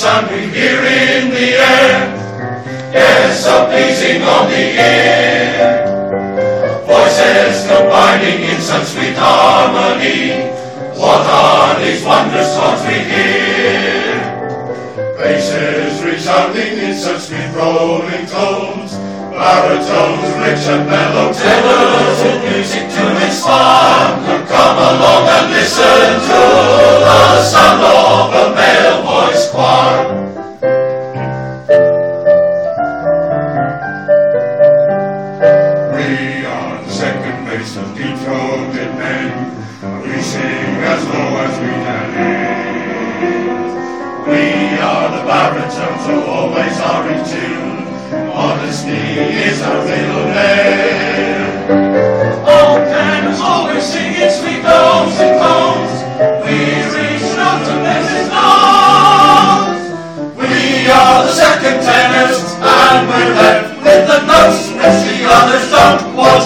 sound we hear in the air. Yes, so pleasing on the ear. Voices combining in such sweet harmony. What are these wondrous tones we hear? Basses resounding in such sweet rolling tones. Baritones rich and mellow, tenors with music to inspire. Come along and listen to the sound of a male voice choir. We are the second base of deep-throated men. We sing as low as we can end. We are the baritones who always are in tune. Modesty is our middle name. All tenors always sing in sweet notes and tones. We reach out to Mrs. Nose. We are the second tenors, and we're left with the notes which the others don't want.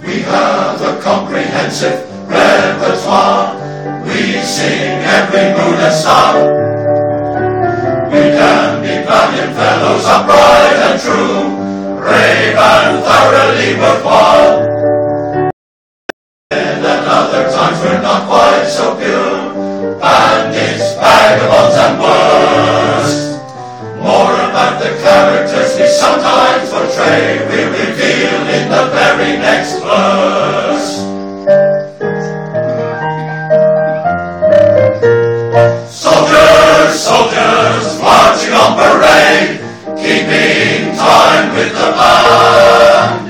We have a comprehensive repertoire. We sing every mood and style. We can be valiant fellows, upright and true, brave and thoroughly worthwhile. And at other times we're not quite so pure, bandits, vagabonds and worse. More about the characters we sometimes portray we reveal in the very next verse. Soldiers, soldiers, marching on parade, keeping time with the band.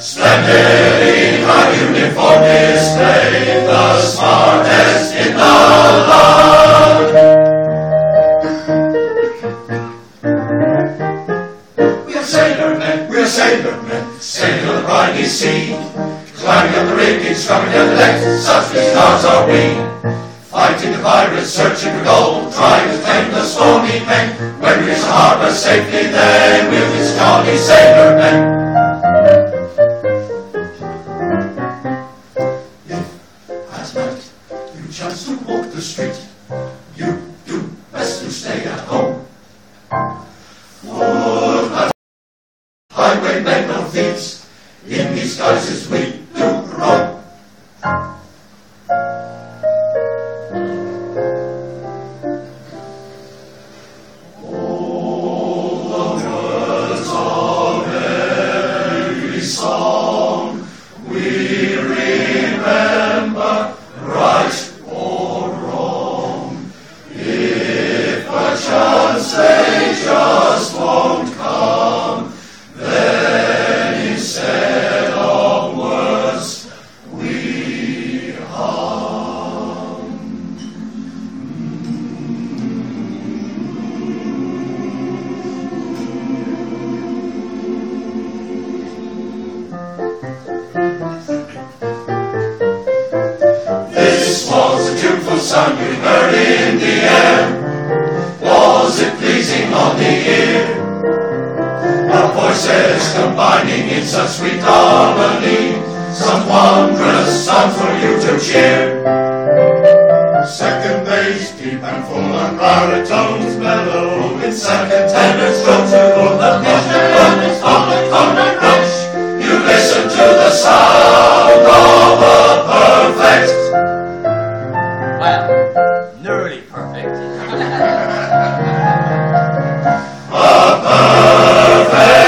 Splendid in our uniform display, the smartest in the land. We're sailormen, sail the briny sea, climbing up the rigging, scrubbing down the decks, such as stars are we. Fighting the pirates, searching for gold, trying to claim the stormy pen. When we reach the harbor safely, then we'll be jolly sailormen. If at night you chance to walk the street, you do best to stay at home. Footpath, highwaymen or thieves, in these guises we do roam. Song we remember, right or wrong. If perchance they just won't come, then instead of words we hum. This was a tuneful sound we heard in the air. Was it pleasing on the ear? Our voices combining in such sweet harmony. Some wondrous sound for you to cheer. Second bass, deep and full, and baritones mellow. In second tenors, go to the pitch and rush. You listen to the sound of a perfect. Well, nearly perfect. A perfect